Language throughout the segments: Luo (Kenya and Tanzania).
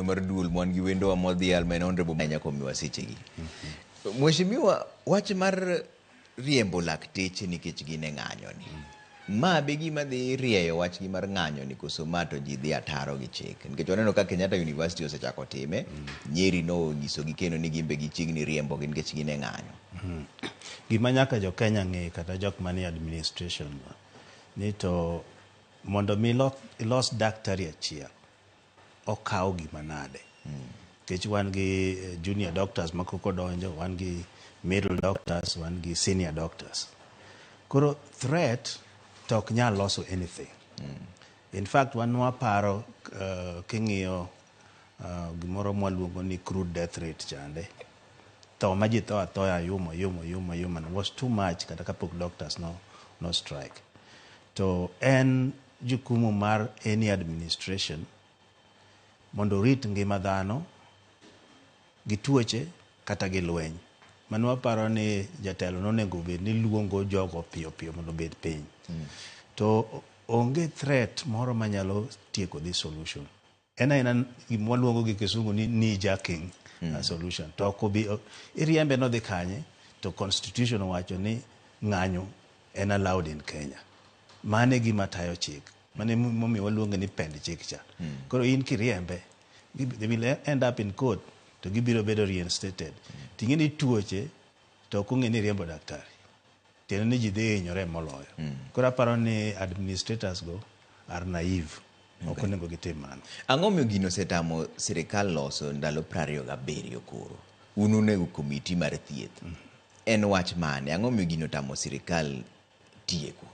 mar duol mon gi wendo wa modhi almen honorable Kenya komiwa sechegi. Mheshimiwa, wach mar riembo lakteche nikech gine ng'anyo ni. Ma be gima dhi rieyo wach gi mar ng'anyo ni koso ma to ji dhi ataro gi chik. Nikech waneno ka Kenyatta University osechako time, Nyeri no nyiso gi keno ni gimbe gichigni riembo gi nikech gine ng'anyo. Gima nyaka jo Kenya ng'e kata jok manie administration ni to mondo mi ilos daktari achiel okaw gima nade. Kech wan gi junior doctors makoko donjo, wan gi middle doctors, wan gi senior doctors. Koro threat tok nyal loso anything. In fact, wan waparo king'iyo gimoro mwaluongo ni crude death rate chande. To maji to atoya yuma was too much kata kapok doctors no strike. To en jukumu mar any administration mondo rit ngima dhano gi tuoche kata gi lweny. Mano waparo ni jatelo nonego bed ni luongo jogo piyo mondo bed piny. To onge threat moro manyalo tieko this solution. Ena gima luongo gi kisungu ni knee-jerking solution. To kobi iriembe no dhi kanye to constitution wacho ni ng'anyo en allowed in Kenya. Mane gima tayo chik. Mane momi waluongo ni pend chik cha. Koro in kiriembe, they will end up in court to gibiro bedo reinstated. Tingeni tuoche to kung'e ni riembo daktari. Tiene ni ji dhi hinyore moloyo. Koro aparo ni administrators go are naive. Ok onego gitim mano. Ang'o miyo gino setamo sirikal loso ndalo 27 koro? Ununego komiti mar thieth. En wach mane? Ang'o miyo gino tamo sirikal tieko?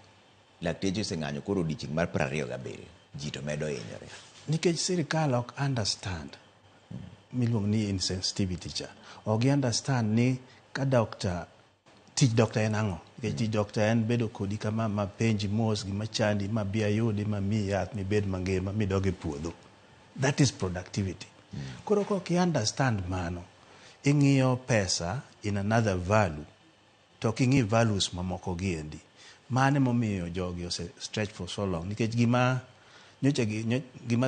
Lakteche oseng'anyo koro odiochieng' mar 27. Ji to medo hinyore. Nikech sirikal ok understand miluongo ni insensitivity cha. Ok understand ni ka tich dokta en ang'o. Nikech tich dokta en bedo kodi kama ma penji mos gima chandi ma bia yudi ma mi yath mi bed mangima mi doge puodho. That is productivity. Koro kok i understand mano, ing'iyo pesa in another value, to king'i values mamoko giendi. Mane momiyo jogi ose stretch for so long. Nikech gima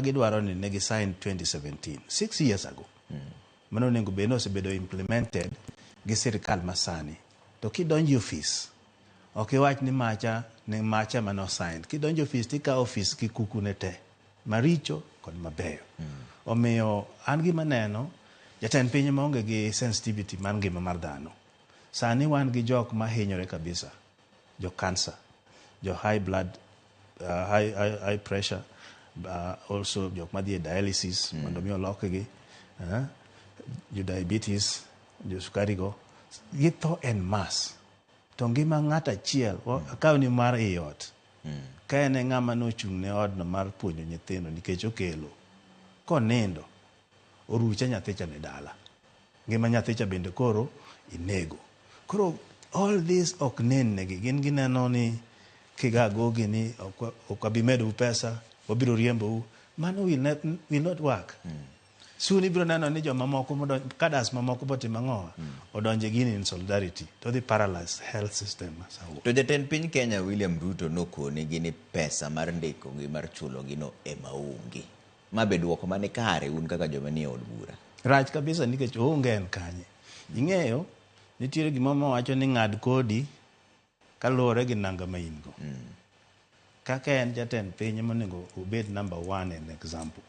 gidwaro ni negi sign 2017, 6 years ago. Mano nengo beno osebedo implemented gi sirikal masani. To kidonji office, ok iwach ni macha mano sign. Kidonji office tika office kikukune te. Maricho kod mabeyo. Omiyo an gima neno, jatend piny maonge gi sensitivity mar ngima mar dhano. Sani wan gi jok ma hinyore kabisa. Jo cancer, jo high blood, high pressure, also jok madhi dialysis, mondo mi olokgi, jo diabetes, jo sukari go, githo en mass. To ngima ng'at achiel, akaw ni mar iot. Ka ene ng'ama nochung' ne odno mar puonjo nyithindo nikech okelo. Konindo, orucha nyathicha ne dala. Ngima nyathicha bende koro inego. Koro all this ok negi, gin gineno ni kigagogi ni okabimedo pesa, wabiro riembo. Mano will not work. Soon ibiro neno ni joma moko kadas mamoko botimo ang'owa odonje gini in solidarity to the paralyzed health system. To jatend piny Kenya William Ruto nokone gini pesa mar ndiko gi mar chulo gino ema onge. Ma be duoko mane kare un kaka joma nie od bura. Rach kabisa nikech onge en kanye. Ing'eyo nitiere gima wacho ni ng'ad kodi kaluwore gi nanga ma in go. Kaka en jatend piny monego obed number 1 in example.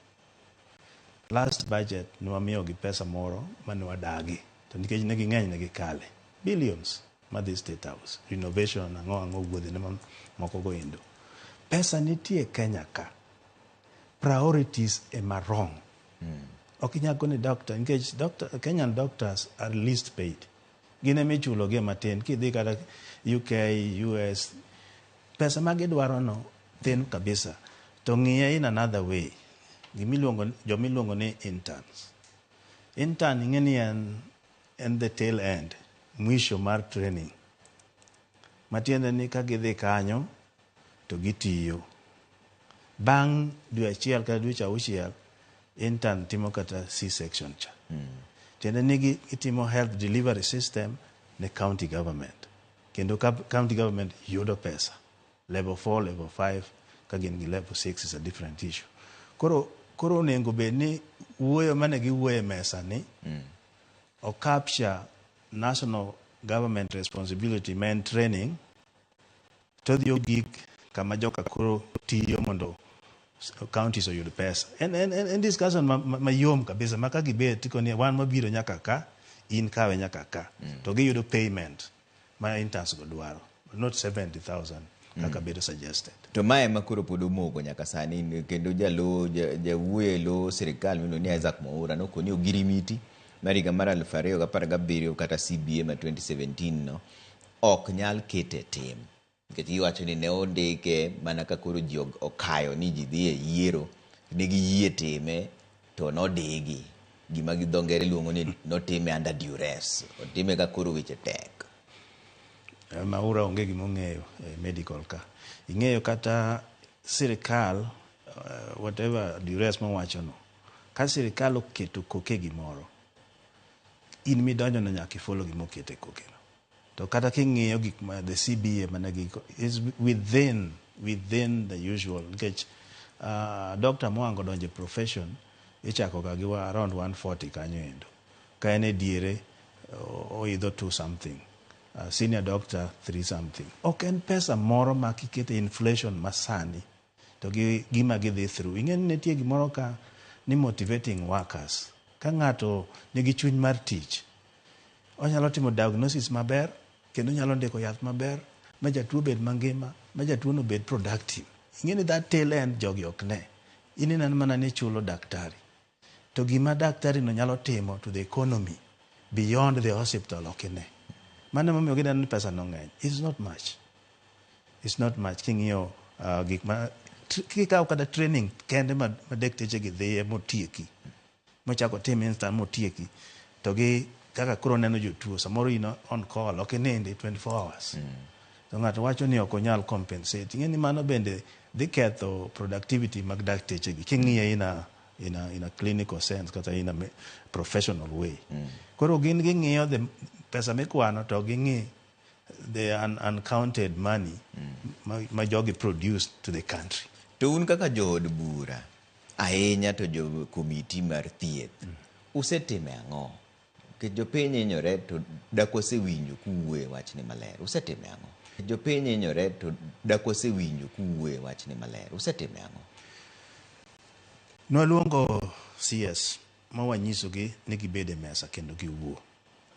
Last budget nwamiyo gi pesa moro mane wadagi. To nikech ne ging'eny ne gikale. Billions madhi State House. Renovation ang'o wuodhe ne moko go indo. Pesa nitie Kenya ka. Priorities ema wrong. Ok inyako ni doctor. Nikech Kenyan doctors are least paid. Gine michulo gi matin. Kidhi kata UK, US. Pesa magidwaro no thin kabisa. To ng'iye in another way. Jomilongo ni interns. Intern ing'eni en the tail end. Mwisho mar training. Matiende ni kagidhi kanyo to gitiyo. Bang' dwe achiel kata dweche auchiel, intern timo kata C-section cha. Tiende ni gitimo health delivery system ne county government. Kendo county government yudo pesa. Level 4, level 5, kagin gi level 6 is a different issue. Koro Koro onego bed ni wuoyo mane giwuoyo e mesa ni o capture national government responsibility men training to the gig kama joka koro tiyo mondo counties oyud pesa. En discussion mayom kabisa maka gibet tiko ni wan mabiro nyaka ka in kawe nyaka ka to giyudo payment ma interns go dwaro not 70,000 kaka bedo suggested. To mae makuro podo mogo nyaka sani kendo jawuoye lo sirikal mino ni Isaac Mwaura no koni ogirimiti mariga mara 2017 kata CBA ma 2017 no ok nyal kete tim. Nikech iwacho ni ne ondike mana ka koro ji okayo ni ji dhi e yiero ne giyie time to nodigi gima gi dhongere luongo ni notime under duress otime ka koro weche tek. Mwaura onge gima ong'eyo medical ka ing'eyo kata sirikal whatever duress mawacho no ka sirikal oketo koke gimoro in midonjo no nyaka follow gima okete koke no to kata king'iyo gik ma the CBA managi is within the usual nikech Dr. Mwango donje profession ichako ga gi around 140 kanyo endo ka ene diere oidho 2 something senior doctor 3 something ok en pesa moro ma kikete inflation masani to gima gidhi through ing'e ni nitie gimoro ka ni motivating workers ka ng'ato nigi chuny mar tich onyalo timo diagnosis maber kendo nyalo ndiko yath maber ma jatuo bed mangima ma jatuo no bed productive. Ing'e ni that tail end jogi ok ne inena mana ni chulo daktari to gima daktari no nyalo timo to the economy beyond the hospital ok ne mana momiyo gidan ni pesa no ng'eny. It's not much king'iyo gik ma kikaw kada training kende ma dakteche gi dhiye motieki mochako tim instant motieki to gi kaka koro neno jotuo samoro ino on call ok nende 24 hours to ng'ato wacho ni ok onyal compensate. Ing'e ni mano bende dhi ketho productivity mag dakteche gi king'iye in a clinical sense kata in a professional way. Koro gin ging'iyo the pesa mikwano to ging'i the uncounted money ma jogi produce to the country. To un kaka jood bura ahinya to jo komiti mar thieth usetime ang'o? Ke jopiny hinyore to dakosewinjo kuwuoye wachni maler usetime ang'o? Jopiny hinyore to dakosewinjo kuwuoye wachni maler usetime ang'o? Nwaluongo CS ma wanyisogi ni gibede mesa kendo giwuo.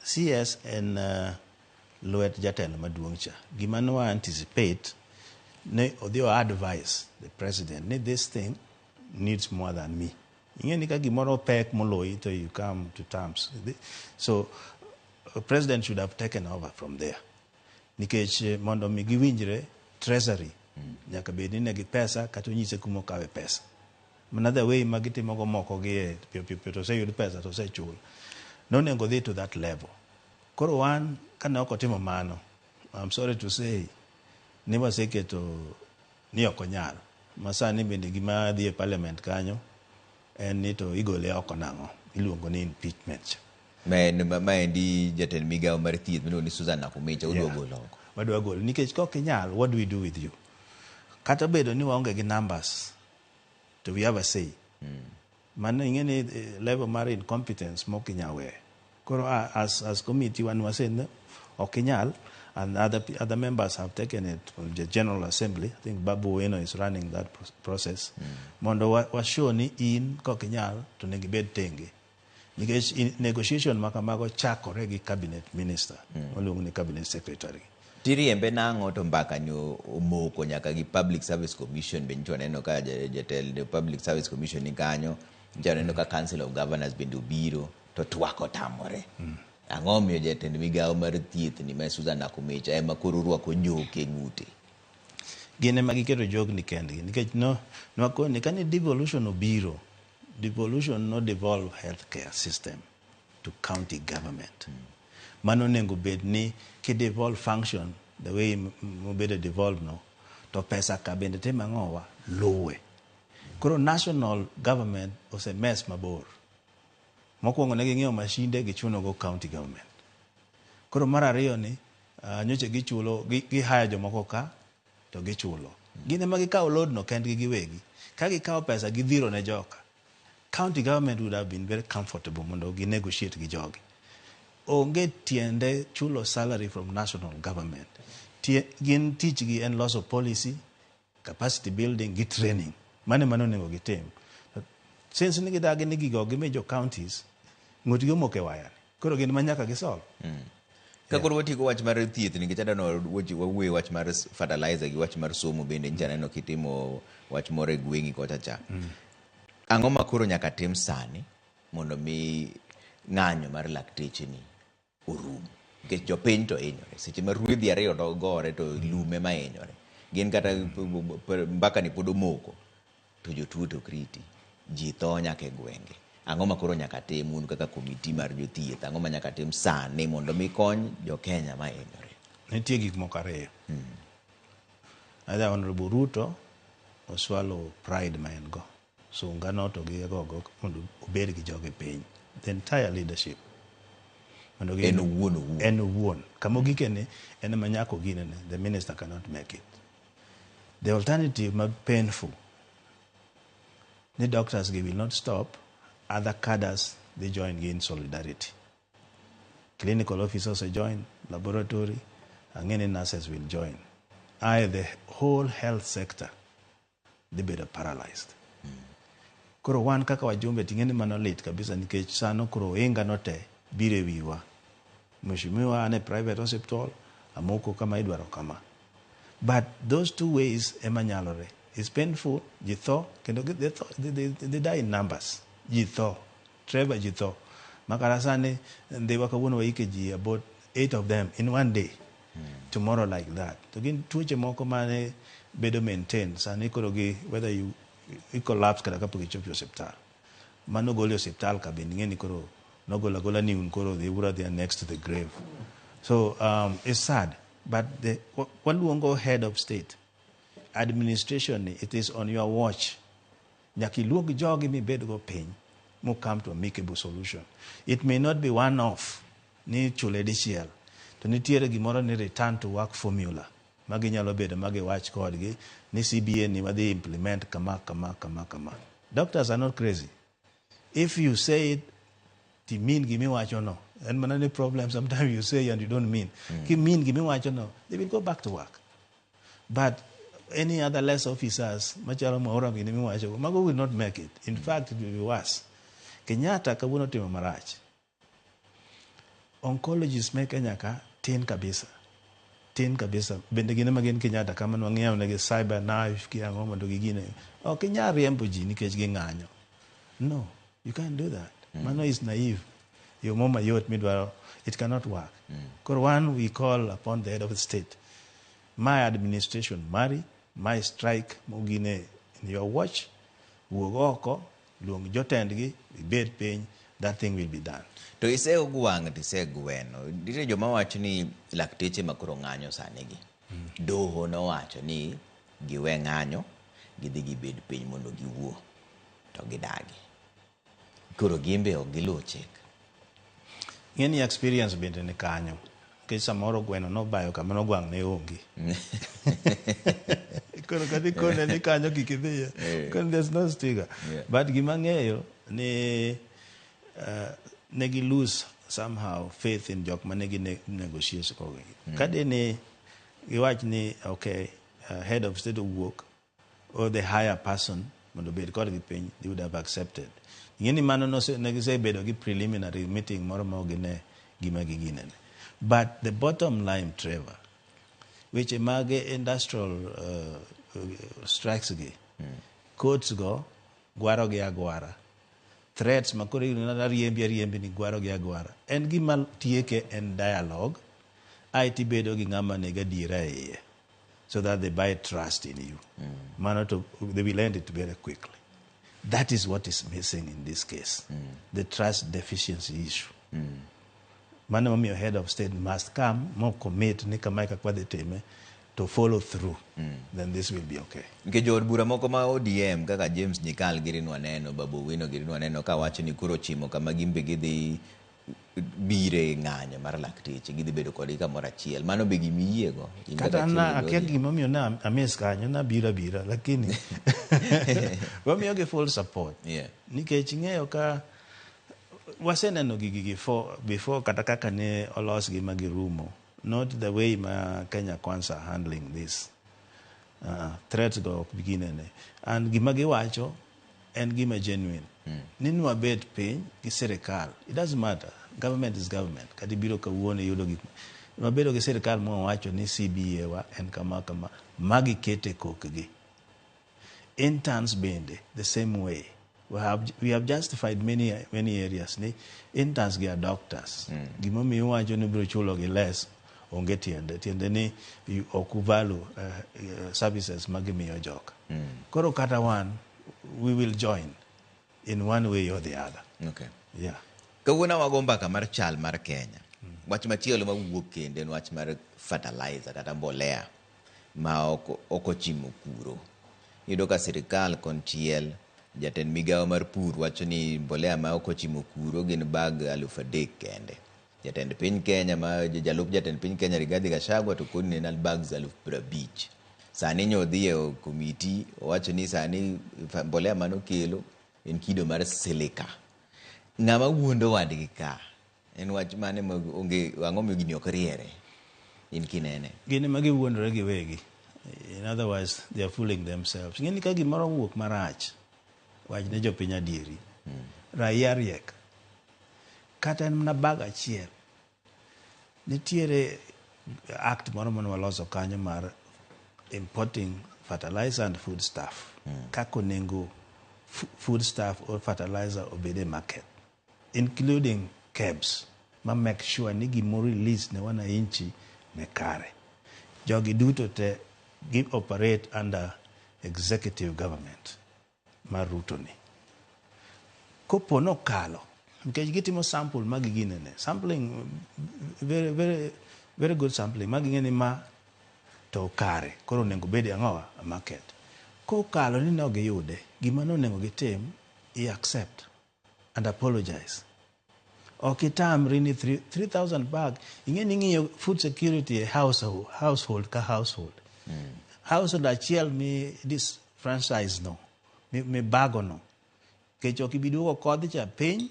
CS en luet jatelo maduong' cha gima no anticipate ne odhi advise the president ni this thing needs more than me. Ing'e ni ka gimoro pek moloi to you come to terms. So president should have taken over from there. Nikech mondo mi giwinjre treasury nyaka bed ni negi pesa kata onyise kuma kawe pesa. Another way magitimo go moko gi pio to say yud pesa to say chul. No nego dhi to that level. Koro wan kana ok otimo mano I'm sorry to say ni waseketo ni ok onyal. Masani bende gima dhi e parliament kanyo en ni to igole oko nang'o iluongo ni impeachment. Maendi jatend migawo mar thieth miluongo ni Susan Nakumicha udwa golo oko. Wadwa golo nikech kok inyal what do we do with you? Kata bedo ni waonge gi numbers to we have a say. Mano ing'e ni level mar incompetence mok inyawe. Koro as committee wan wasene ok inyal and other members have taken it from the General Assembly. I think Babu Owino is running that process. Mondo washow ni in kok inyal to negi bed tenge. Nikech negotiation makamago chakore gi cabinet minister oluongo ni cabinet secretary. Tiriembe nang'o to mbaka ni omoko nyaka gi Public Service Commission be nito neno ka jatel Public Service Commission ni kanyo neno ka Council of Governors bende obiro to Twak otamore. Ang'o miyo jatend migawo mar thieth ni ma Susan Nakumicha ema koro rwako joke ng'ute? Gine magiketo jogni kendgi nikech nwakoni kani devolution obiro devolution no devolve healthcare system to county government. Mano nengo bed ni ki devolve function the way mobede devolve no to pesa ka bende te mang'owa luwe. Koro national government ose mess mabor. Mokwongo ne ging'iewo mashinde gichuno go county government. Koro mar ariyo ni nyoche gichulo gi hire jomoko ka to gichulo. Gine ma gikawo load no kendgi giwegi. Ka gikawo pesa gidhiro ne joka county government would have been very comfortable mondo gi negotiate gi jogi. Onge tiende chulo salary from national government. Gin teach gi en loss of policy, capacity building, gi training. Mano nego gi tem. Since nigi dagi nigi go gi major counties, ng'ut gi omoke waya. Koro gin manyaka gi solve. Ka koro watigo wach mar thieth nikech adano wawuoyo wach mar fertilizer gi wach mar somo bende njaneno kitimo wach moro e gweng'i kocha cha. Ang'o ma koro nyaka tim sani mondo mi ng'anyo mar lakteche ni orum? Nikech jopiny to hinyore. Seche ma ruedhi ariyo to gore to lume ma hinyore. Gin kata mbaka ni pod omoko to jotuo to kriti. Ji tho nyaka e gwenge. Ang'o ma koro nyaka tim un kaka komiti mar jothieth? Ang'o ma nyaka tim sani mondo mi kony jo Kenya ma hinyore? Nitie gik moko ariyo. Either Honorable Ruto oswalo pride ma en go. So ngano to gi gogo mondo obed gi joge piny. The entire leadership. En owuon. Kamo gikene en manyako ginene. The minister cannot make it. The alternative ma painful. The doctors will not stop. Other cadres, they join in solidarity. Clinical officers will join, laboratory, and any nurses will join. The whole health sector, they be paralyzed. Kuro wan kaka wajumbe tingeni manolit kabisa nikech sano kuro inga note bire wiwa. Mheshimiwa ane private hospital, amoko kama idwaro kama. But those two ways emanyalore. It's painful, jitho, they die in numbers. Jitho, Trevor jitho. Makarasane, they were ji about 8 of them in one day. Tomorrow like that. Again, tuche moko mane bedo maintain. Sani korogi whether you collapse kada kapo gichop hospital. Mano goli hospital ka beningeni koro no gola ni unkoro they are next to the grave. So it's sad. But the one head of state administration, it is on your watch. Nyaki luogi jogi mi bedo go piny mo come to a makeable solution. It may not be one off ni chule dichiel. To nitiere gimoro ni return to work formula. Magi nyalo bedo magi watch kodgi ni CBA ni wadi implement kama. Doctors are not crazy. If you say it, ti mean gimi wacho no. And manani problem sometimes you say and you don't mean. Ki mean gimi wacho no. They will go back to work. But any other less officers, machalo maora gini mi wacho, mago will not make it. In fact, it will be worse. Kenyatta kabuno timo marach. Oncologists make Kenyaka tin kabisa. Bende gine magen Kenyatta kama nwang'eyo negi cyber knife ki ang'o mondo gigine. Ok inyal riembo ji nikech ging'anyo. No, you can't do that. Mano is naive. Yo moma yot midwaro, it cannot work. One, we call upon the head of the state. My administration, my strike, mugine in your watch, wugoko, luong jotendgi, bed piny, that thing will be done. To iseo guwang' tise gweno. Dire joma wacho ni lakteche makoro ng'anyo sanigi. Doho no wacho ni giwe ng'anyo, gidhi gibed piny mondo giwuo. To gidagi. Koro gimbe ok giluw chik. Ng'eni experience bende ni kanyo. Kech samoro gweno no bayo kama no gwang' ne onge. Koro kati kone ni kanyo kikidhiya. Kone there's no sticker. But gimang'eyo ni negi lose somehow faith in jok manegi negotiate kogi. Kade ni giwach ni okay, head of state owuok or the higher person mondo bed kodgi piny, they would have accepted. Ng'eni mano no negi say bedo gi preliminary meeting moro ma ogine gima giginene. But the bottom line, Trevor, which mage industrial strikes gi, courts go, gwaro gi agwara. Threats makuri na riembi ni gwaro gi agwara. En gima tieke en dialogue, IT bedo gi ngama nega dira iye, so that they buy trust in you. They will end it very quickly. That is what is missing in this case. The trust deficiency issue. Your head of state must come, more commit, to follow through. Then this will be okay. Nke jod bura moko ma ODM kaka James Nyikal girinwa neno, Babu Owino girinwa neno ka wacho ni kuro chimo kama gimbe gidhi bire ng'anyo mar lakteche gidhi bedo kodgi kamoro achiel, mano be gimiyiego? Kata na akia gimomiyo na amis kanyo na bira lakini wamiyogi full support. Nikech ing'eyo ka waseneno gigi before kata kaka ne olosgi magirumo, not the way ma Kenya Kwanza handling this threats go ok biginene, and gima giwacho en gima genuine. Nini wabet piny gi sirikal, it doesn't matter, government is government. Kati biro kawuono yudo gik wabedo gi sirikal mo wacho ni CBA wa en kama magi kete kokgi. Interns bende the same way. We have justified many areas ni interns gi are doctors. Gimomiyo wacho ni biro chulo gi less onge tiende ni okuvalu services magimiyo joka. Koro kata wan we will join in one way or the other. Okay. Yeah. Kawuono wago mbaka mar chal mar Kenya. Wach machielo mawuok kendo en wach mar fertilizer kata mbolea ma okochimo puro. Yudo ka sirikal konchiel jatend migawo mar pur wacho ni mbolea ma okochimo puro gin bag 3,000 kende. Jatend piny Kenya jalup jatend piny Kenya Rigathi Gachagua to koni en bags 50,000. Sani nyodhi e komiti wacho ni sani mbolea mano kelo en kido mar silica. Ng'ama wuondo wadgi ka en wach mane onge ang'o miyo gini ok riere in kinene? Gini magi wuondore giwegi. In other words, they are fooling themselves. Ng'eni ka gimoro wuok marach wach ne jopiny adieri. Raia riek kata en mana bag achiel. Nitiere act moro mane waloso kanyo mar importing fertilizer and food stuff. Kako nengo food stuff or fertilizer obede market, including KEBS, ma make sure ni gimoro release ne wananchi ne kare. Jogi duto te give operate under executive government mar Ruto ni. Kopo no kalo, nikech gitimo sample magi ginene. Sampling, very good sampling. Magi ngeni ma to kare. Koro nengo bede ang'owa a market. Ko kalo ni no giyude, gima no nengo gitim, accept and apologize. Okitam rini 3,000 bag. Ingeni ngiyo food security household ka household. Household achiel mi this franchise no. Mi bago no. Kecho kibiduo kodhi cha piny.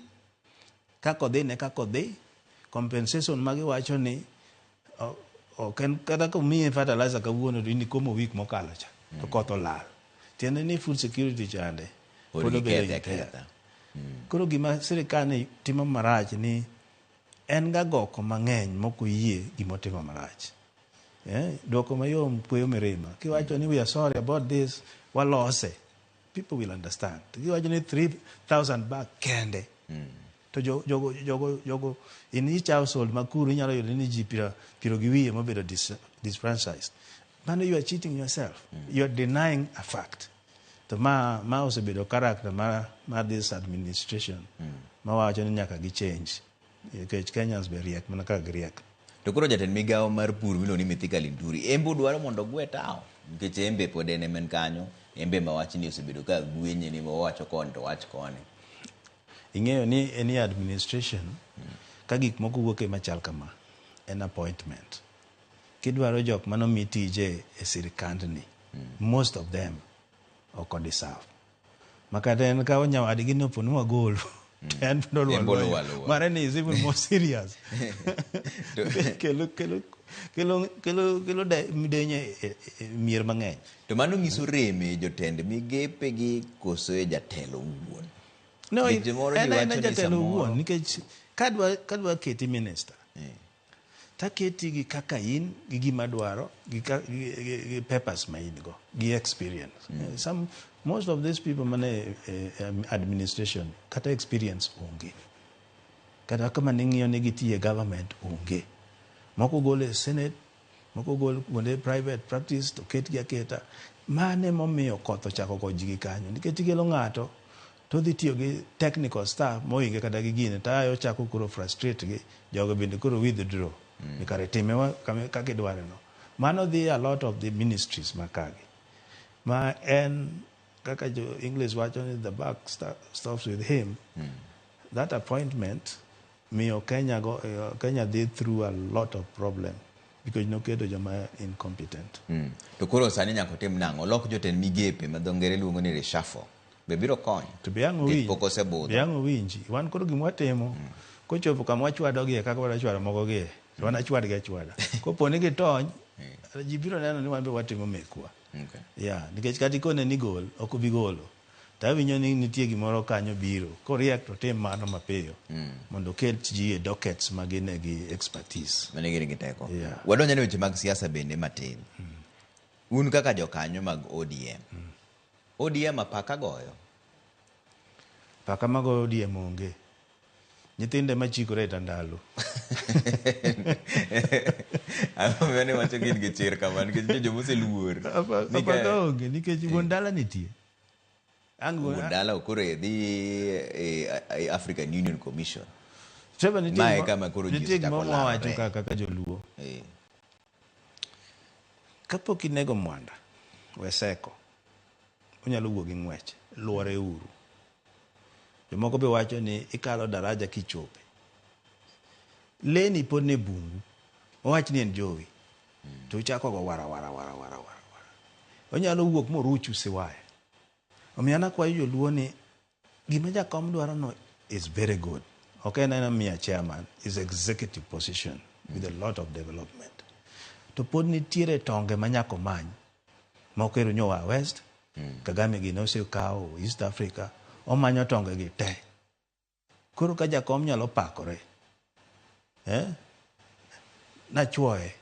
Kakodhi. Compensation magi wacho ni ken kata ko mi fertilizer kawuono to ni komo week mokalo cha. To koth olal. Tiende ni food security chande. Podo bele ketha. Koro gima sirikal timo marach ni en ga goko mang'eny moko yie gimotimo marach. Dwoko mayom puoyo mirima. Kiwacho ni we are sorry about this, walose. People will understand. Kiwacho ni 3,000 bag kende. To jogo in each household makuru inyalo yudo ni ji piro gi wiye mobedo disfranchised. Mano you are cheating yourself. You are denying a fact. To ma osebedo character ma this administration. Ma wacho ni nyaka gi change. Nikech Kenyans be riek mana ka griek. To koro jatend migawo mar pur miluongo ni Mithika Linturi embe dwaro mondo gwe tao nikech embe pod en men kanyo, embe ma wach ni osebedo ka gwenye ni wacho kon to wach kone. Ing'eyo ni any administration ka gik moko wuok e machal kama en appointment. Kidwaro jok mano mi tije e sirikand ni, most of them oko deserve. Makata en ka onyawadgi no ponu magolo. And Marani is even more serious. Kelo midenye mier mang'eny. To mano nyiso reme jotend migepe gi koso e jatelo wuon. No, en jatelo wuon nikech kadwa keti minister. Ta keti gi kaka in gi gima dwaro gi papers ma in go gi experience. Most of these people mane administration kata experience onge. Kata kama ning'iyo ne gitiye government onge. Moko gole senate, moko gole kuonde private practice to ketgi aketa. Mane momiyo koth ochako kojigi kanyo. Nikech ikelo ng'ato to dhi tiyo gi technical staff moinge kata gi gine tayo chako kuro frustrate gi jogo bende kuro withdraw. Nikare timewa kaka idware no. Mano dhi a lot of the ministries makagi. Ma en kaka jo English wacho ni the buck stops with him. That appointment miyo Kenya did through a lot of problem because noketo joma incompetent. To koro sani nyako tim nang'o lok jotend migepe ma dho ngere luongo ni reshuffle be biro konyo to biang' pok osebudho biang' winji wan koro gima watimo kochopo kama wachwadogie kaka wadachwado mogogie wan achwadgi achwada koponi gitony ji biro neno ni wan be watimo mekwa nikech kata ikone ni gol ok obi golo to awinjo ni nitie gimoro kanyo biro koriek to tim mano mapiyo mondo oket ji e dockets ma gin gi expertise mane gin gi teko. Wadonjo ne weche mag siasa bende matin. Un kaka jokanyo mag ODM apaka goyo paka mago ODM onge nyithinde machikore e tandalo mane wacho gin gi chir kama nikech jomoseluor apaka onge nikech wuon dala nitie Dala okoro dhi African Union Commission. Mae kama koro nitie gima wawacho kaka joluo. Kapok inego mwanda weseko unyalo wuok gi ng'wech luore uru. Jomoko be wacho ni ikalo daraja kichope. Leni pod ne bungu. Owach ni en jowi. To uchako go wara. Onyalo wuok moruchu siwaya. Omiana kwa joluo ni gima jakom dwaro no is very good. Okay, na mia chairman is executive position with a lot of development. To pod nitiere tonge manyako many. Mokero nyowa West, Kagame ginose kao East Africa, omanyo tonge gi te. Koro ka jakom nyalo pakore. Na chuoe.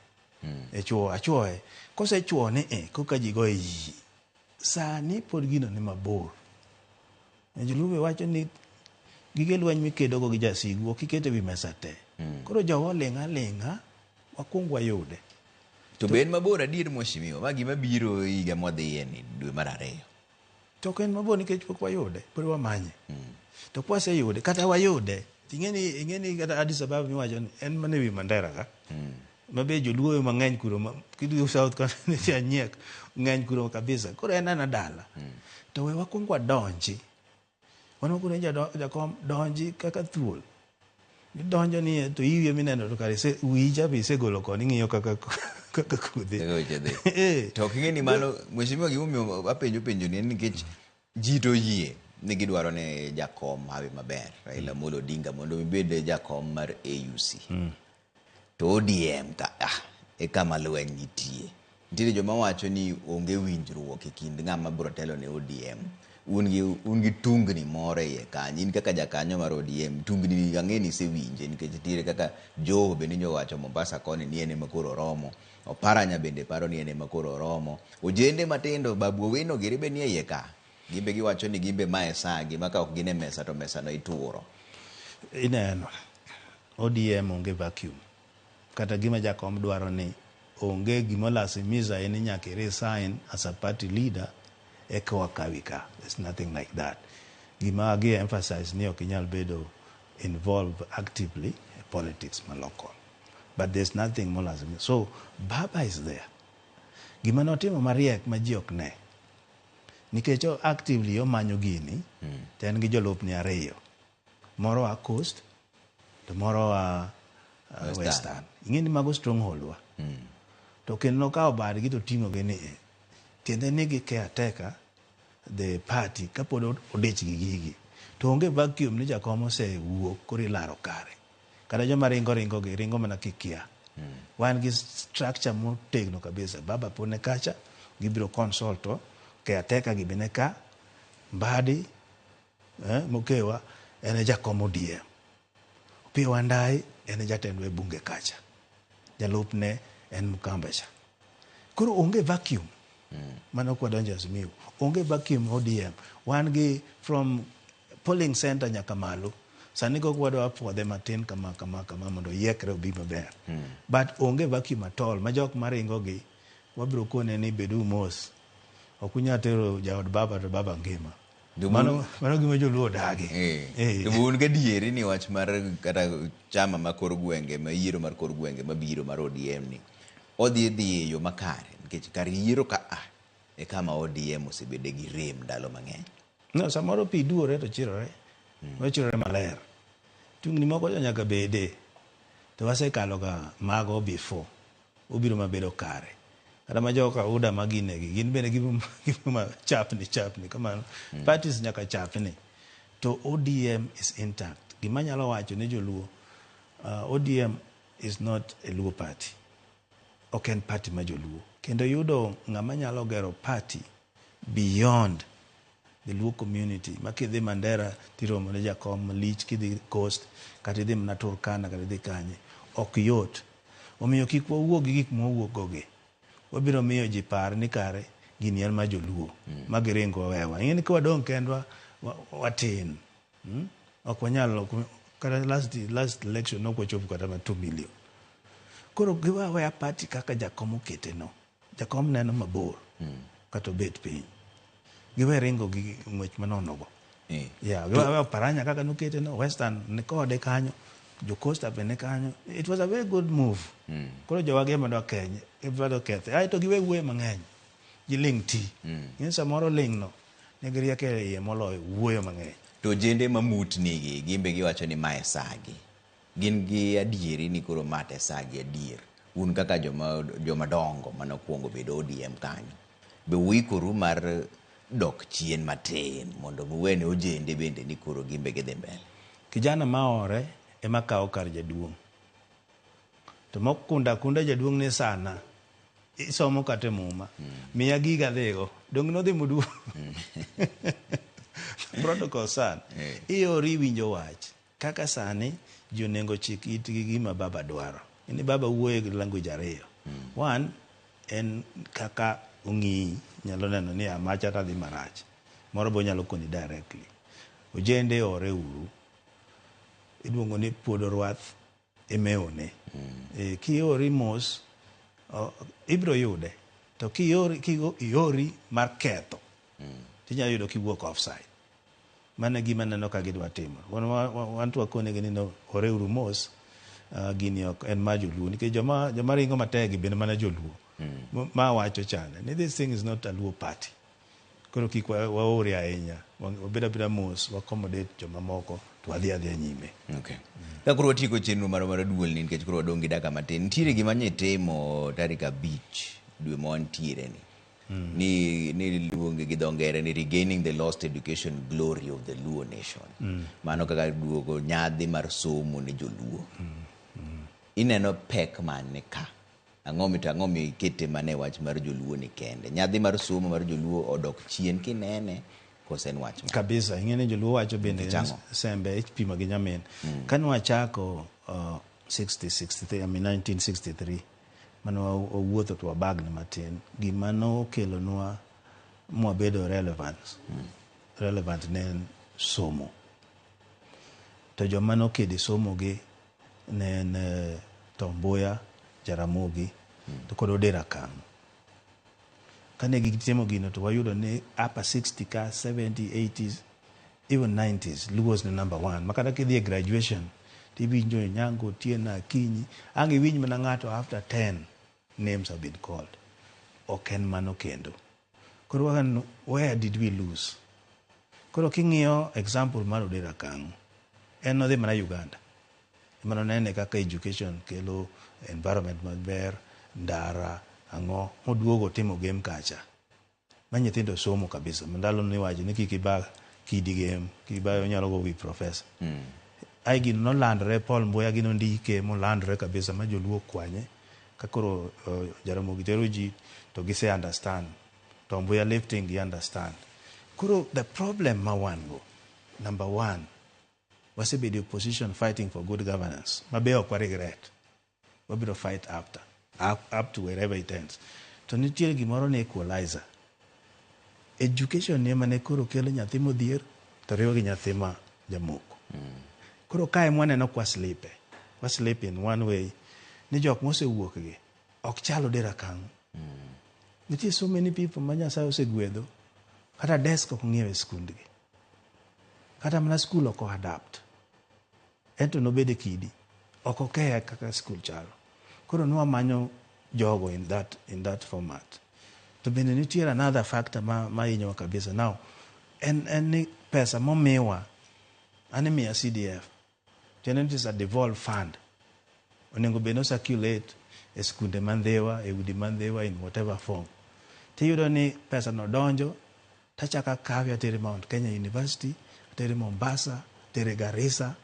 Achuoe. Kose chuo ni koka jigo yi. Sani pod gino ni mabor. Joluo wacho ni gige lweny mikedo go gi jasigu ok ikete wi mesa te. Koro jowo lenga wakuong wayude. To ben mabor adier mheshimiwa ma gima biro higa modhiye ni dwe mar 2. To ken mabor nikech pok wayude, pod wamanye. To kwaseyude kata wayude, ingeni kata Addis Ababa miwacho ni en mane wi Mandera ka. Mabe joluo mang'eny kuro kidu South Carolina nyiek ng'eny kuro kabisa. Koro en ana dala. To we wakuong wadonji. Wano kuro jakom donji kaka thuol. Donjo ni to iwie mineno to kare se wija bi se golo koni ng'iyo kaka kudhi. To kingeni mano mheshimiwa gimomiyo apenjo ni nikech ji to yie ni gidwaro ne jakom hawe maber Raila Amolo Odinga mondo obed jakom mar AUC. To ODM ka e kama lweny nitie. Nitie joma wacho ni onge winjruok e kind ng'ama biro telo ne ODM. Un gi tungni moro e kanyo. In kaka jakanyo mar ODM tungni ang'eni sewinje nikech nitie kaka Joho bende nyowacho Mombasa koni ni ene makoro romo. Oparanya bende paro ni ene makoro romo. Ojende matindo Babu Owino giri be nie ka. Gimbe giwacho ni gimbe mae saa gima ka ok gine mesa to mesa no ituro. Ineno. ODM onge vacuum. Kata gima jakom dwaro ni onge gima lasimiza en nyaka resign as a party leader eka wakawika. There's nothing like that. Gima agi emphasize ni okinyal bedo involved actively in politics ma local. But there's nothing more lazima. So Baba is there. Gima notimo mariek ma ji ok ne. Nikech actively omanyo gini ten gi jolupni 2. Moro wa Coast to moro wa Western. Ingeni mago stronghold wa. To kendo ka obadgi to tingo gini tiende nigi caretaker the party kapod odech gi gigi. To onge vacuum ni jakom osewuok kori laro kare. Kada joma ringo gi ringo mana kikia. Wan gi structure motegno kabisa. Baba pone kacha gibiro consulto caretaker gibene ka Mbadi Mokewa ene jakom ODM. Opiyo Wandayi ene jatendwe bunge kacha. Jalupne en Mkambacha. Koro onge vacuum. Mano kwa donja Azimio. Onge vacuum ODM. Wan gi from polling center nyaka malo. Sani go wadwa puodhe matin kama mondo yekre obi maber. But onge vacuum at all. Majok maringo gi wabiro kone ni bedu mos. Okunya tero jaod baba to baba ngima. Mano gima joluo dagi. Un ga dieri ni wach mar kata chama ma kor gwenge ma yiero mar kor gwenge ma biro mar ODM ni. Odhi yo makare nikech kar yiero ka e kama ODM osebede gi rem ndalo mang'eny. No, samoro pi duore to chirore. Wachirore maler. tungni moko nyaka bede to wasekalo ga mago before ubiro mabedo kare kata ma joka uda maginegi gin bende gima chapni kamano parties nyaka chapni to ODM is intact. Gima nyalo wacho ne joluo ODM is not a Luo party. Ok en party ma joluo. Kendo yudo ng'ama nyalo gero party beyond the Luo community. Makidhi Mandera tiromo ne jakom malich, kidhi Coast kata idhi mana Turkana kata idhi kanye ok yot. Omiyo kik wawuog gi gik mawuok gogi. Wabiro miyo ji par ni kare gini en ma joluo ma giringo wewa. Ing'eni ka wadong' kendwa watin. Ok wanyalo kata last election no kwachopo kata ma 2 million. Koro giwa weya party kaka jakom okete no. Jakom neno mabor kata bet piny. Giwe ringo gi ng'wech manono go. Yeah, giwa paranya kaka nokete no Western ni kode kanyo. Jo Costa bende kanyo. It was a very good move. Koro jowage mondo Kenya ibado kethe. Ai to giwe wuoye mang'eny. Giling ti. Ng'e samoro ling no ne girieke iye moloyo wuoyo mang'eny. To jende mamutni gi gimbe giwacho ni mae sagi. Gin gi adieri ni koro mate sagi adier. Un kaka joma dongo manokuongo bedo ODM kanyo. Be uikoru mar dok chien matin mondo muwene ojende bende ni koro gimbe gidhi mbele. Kijana maore ema kawo kar jaduong'. To mokunda jaduong' ne sana. Isomo kate muma. Miya giga dhigo. Dong nodhi muduong'. Protocol san. Iori winjo wach. Kaka sani jonengo chik itgi gima baba dwaro. Ini baba wuoye gi language ariyo. One, en kaka ung'i nyalo neno ni amacha tadhi marach. Moro bo nyalo koni directly. Ojende ore uru. Iduongo ni puodo rwath emeone. Kiori mos ibro yude. To kiori mar ketho. Tinya yudo kiwuok offside. Mana gima neno ka gidwa timo. Wantu wakone gini no ore uru mos gini ok en ma joluo. Nikech joma ringo mategi bende mana joluo. Ma wacho chane. This thing is not a Luo party. Koro kik waori ahinya. Wabeda mos, accommodate joma moko to adhi nyime. Okay. Koro watieko chenro mar duol ni nikech koro wadong' gi dakika matin. Nitiere gima nyitimo tarik 5 dwe ma wantiere ni. Ni luonge gi dho ngere ni regaining the lost education glory of the Luo nation. Mano kaka duogo nyadhi mar somo ne joluo. Ineno pek mane ka. Ang'o mi kete mane wach mar joluo ni kende. Nyadhi mar somo mar joluo odok chien kinene kosen wach ma. Kabisa, ing'ene joluo wacho bende sembe pimo gi nyamin. Kane wachako 1963 mano owuotho to wabagni matin. Gima no kelonwa mwabedo relevant ne somo. To joma no kedi somo gi ne Tomboya, Jaramogi, to kod Odera Kang. Kane gitimo gino to wayudo ni upper 60 ka 70, 80s, even 90s, Luos ne number 1. Makata kidhi graduation, tiwinjo Nyango, Tiena, Kinyi, angi winj mana ng'ato after 10 names have been called. Ok en mano kendo. Koro where did we lose? Koro king'iyo example mar Odera Kang, en nodhi mana Uganda. Mano nene kaka education kelo environment maber, ndara, ang'o, moduogo timo game kacha. Ma nyithindo somo kabisa. Mandalo ni wacho ni kikiba kidi game, kikiba nyalo go wi professor. Ai gino no landre Paul Mboya gino ndike mo landre kabisa ma joluo kwanye. Kakoro Jaramogi tero ji to gise understand. To Mboya lifting gi understand. Kuro the problem ma wan go. Number 1, wase the opposition fighting for good governance. Mabe ok regret. We will fight up to wherever it ends. To nitiere gimoro ne equalizer. Education ne mane koro kelo nyathi modhier to riwo gi nyathi ma jamoko. Koro kae mwaneno kwa sleep in one way ni jok mosewuok gi ok chalo Odera Kang. Nitie so many people ma Nyasaye osegwedho kata desk ok ng'iew e skundgi. Kata mana skul ok adapt. Ento nobede kidi. Ok okeya kaka skul chalo. Koro nwa manyo jogo in that format. To bende nitiere another factor ma inyo kabisa. Now, en ni pesa momiwa, animiya CDF. It is a devolved fund. Onengo beno circulate e skunde mandhewa, e udi mandhewa in whatever form. Tiyudo ni pesa no donjo, tachaka kawi atere Mount Kenya University, atere Mombasa, atere Garissa,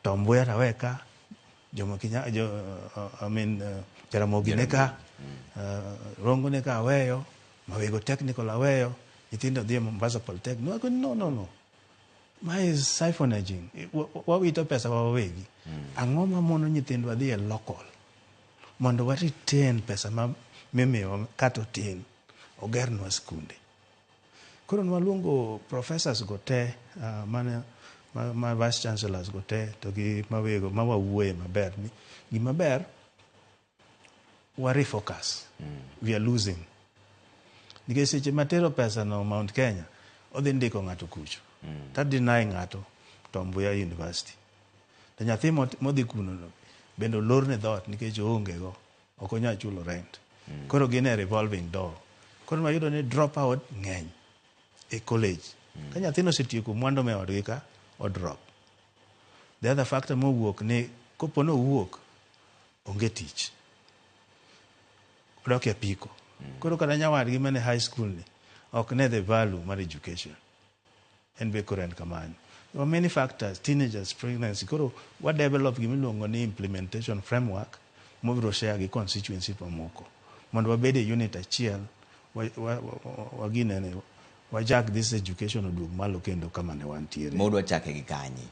Tomboya raweka, Ramogi neka, Rongo neka aweyo, Mawego Technical aweyo, itindo dhiye Mombasa Polytechnic. No. My is siphonaging. What we talk pesa wawegi. Angoma mono nyithindwa dhiye local. Mondo wa retain pesa ma mimiyo kato tin ogernwa skunde. Koro nwaluongo professors go te, ma vice chancellors go te, to gi mawego mawawuoye maber ni gimaber wa refocus. We are losing. Nikech seche matero pesa no Mount Kenya odhi ndiko ng'ato kucho. Ta deny ng'ato Tomboya University. To nyathi modhi kuno no bendo lorne dhot nikech oonge go, ok onyal chulo rent. Koro gine revolving door. Koro mayudo ni drop out ng'eny e college. Ka nyathino osetieko mwandu me odgi ka o drop. The other factor mowuok ni kopono wuok onge tich. Odok e piko. Koro kada nyawadgi mane high school ni ok ne the value mar education. En be current kamano. There are many factors, teenagers, pregnancy. Koro what develop gimiluongo ni implementation framework mobiro share gi constituency pamoko. Mondo wabede unit achiel waginene wajak this education oduog malo kendo kama ne wantiere. Modwa chake gi kanyi.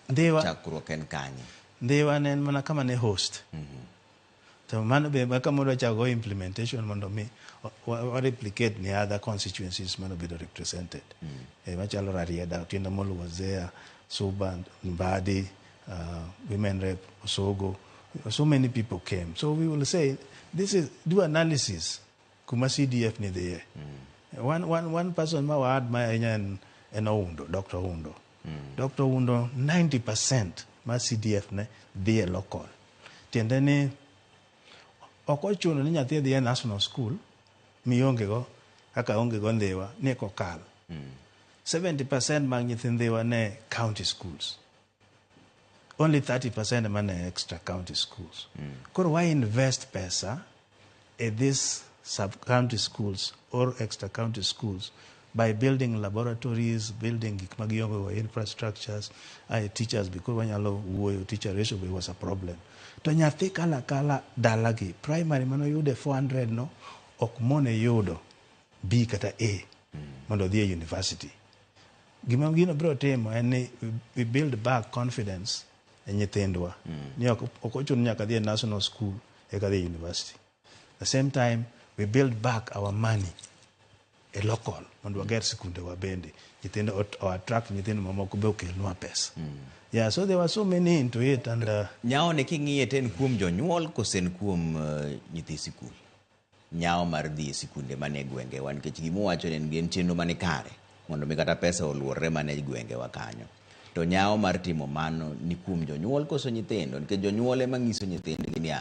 Ndewa chakruok en kanyi. Ndewa ne mana kama ne host. So mano be maka modwa chago implementation mondo mi wa replicate ni other constituencies mano be represented. Machalo Rarieda, Tienda Molo was there, Suba, Mbadi, Women Rep, Osogo. So many people came. So we will say, this is, do analysis. Kuma CDF ni there. One person ma admire and Owino, Dr. Owino. Dr. Owino, 90% ma CDF ne there local. Tienda ni okochuno ni nyathi dhie national school mionge go aka onge go Ndewa ne kokal. 70% mag nyithindewa ne county schools. Only 30% mane extra county schools. Koro why invest pesa in these sub-county schools or extra county schools by building laboratories, building infrastructures, teachers, because when teacher ratio was a problem. To nyathi kala dalagi, primary mano yude 400 no, okmone yudo B kata A, mondo dhie university. Gima gino bro temo and we build back confidence in nyithindwa. Ni okochuno nyaka dhie national school eka dhie university. At the same time, we build back our money a local mondo wager sikunde wabende. Nyithindo or attract nyithindo mamoko be okelnwa pesa. Yeah, so there were so many into it and nyao ne kingiye ten kuom jonyuol kosen kuom nyithi sikul. Nyao mar dhi sikunde mane gwenge wan kech gimo wacho ne ngien chenro mane kare mondo mi kata pesa oluorre mane gwenge wa kanyo. To nyao mar timo mano ni kuom jonyuol koso nyithindo nikech jonyuol ema ngiso nyithindgi ni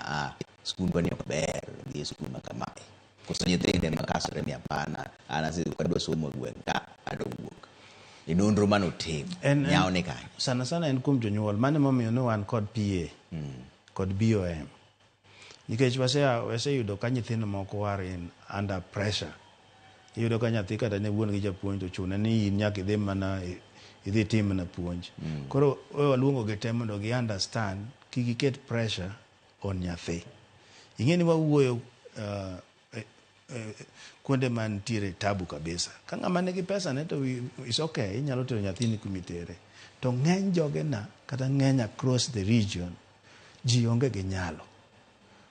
skundwa ni ok ber dhi skul makamae. Koso nyithinde makasore ni hapana anasi kwadwa somo gwenge ka adowuok. Inonro mano tim nyao ne kanyo. Sana en kuom jonyuol mane momiyo no wan kod PA kod BOM. Nikech wase yudo ka nyithindo moko war in under pressure. Yudo ka nyathi kata ne wuon gi japuonj to chune ni in nyaka idhi mana idhi tim na puonj. Koro waluongo gi temo mondo gi understand kikiket pressure on nyathi. Ingeni wawuoyo kuonde mantiere tabu kabisa. Ka ng'ama nigi pesa ne to is okay, inyalo tero nyathini kumitere. To ng'eny jogena kata ng'eny across the region ji onge gi nyalo.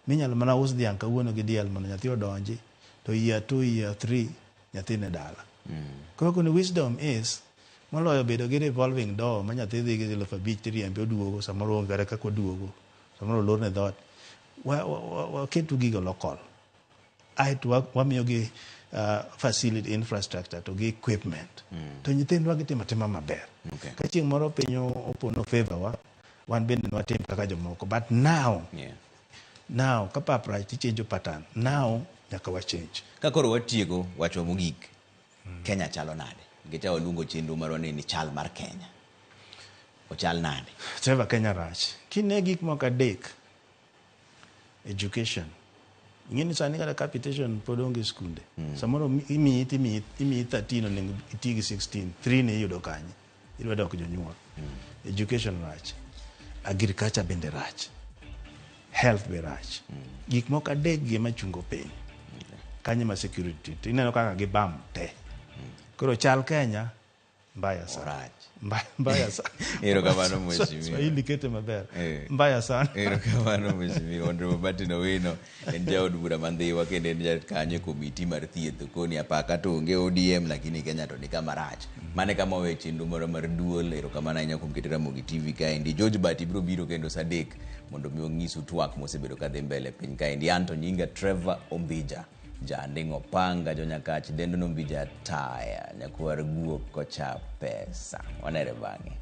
Minyalo mana us dhiang' kawuono gi diel mondo nyathi odonji to year 2 year 3 nyathi ne dala. Koro the wisdom is moloyo bedo gi revolving door ma nyathi dhi gi 5,000 tiriembe oduogo samoro onge kaka koduogo samoro lorne dhot. Waketo gigo local. To wamiyo gi facility infrastructure to gi equipment. To nyithindwa gitimo maber. Ka chieng' moro piny opono favor wan bende watim kaka jomoko. But now kapa price change pattern. Now nyaka wa change. Ka koro watiego wacho mogik Kenya chalo nade? Nikech waluongo chenro marwa ni chal mar Kenya. ochal nade? Trevor Kenya rach. Kine gik moko adek. Education. Ingeni sani kada capitation pod onge skunde. Samoro imi 13 onego itigi 16. 3 ne yudo kanye. Idwa dok jonyuol. Education rach. Agriculture bende rach. Health be rach. Gik moko adek gi ema chungo piny. Kanye ma security. Ineno kaka gibam te. Koro chal Kenya mbaya sana. Mbaya sana. Erokamano mheshimiwa. Swahili kete maber. Mbaya sana. Erokamano mheshimiwa. Honorable Martin Owino en jaod bura mandhiwa kendo en jakanyo komiti mar thieth koni apaka to onge ODM lakini Kenya to ni kama rach. Mane kama we chenro moro mar DUOL. Erokamano ahinya kuom keto Ramogi TV kaendi. George Bati biro biro kendo saa 3 mondo mi onyisu twak mosebedo kadhi mbele piny kaendi. Anto nyinga Trevor Ombija. Jandingo panga jonyakach dendo nombija taya nyakwar guok kocha pesa. Wanere bange.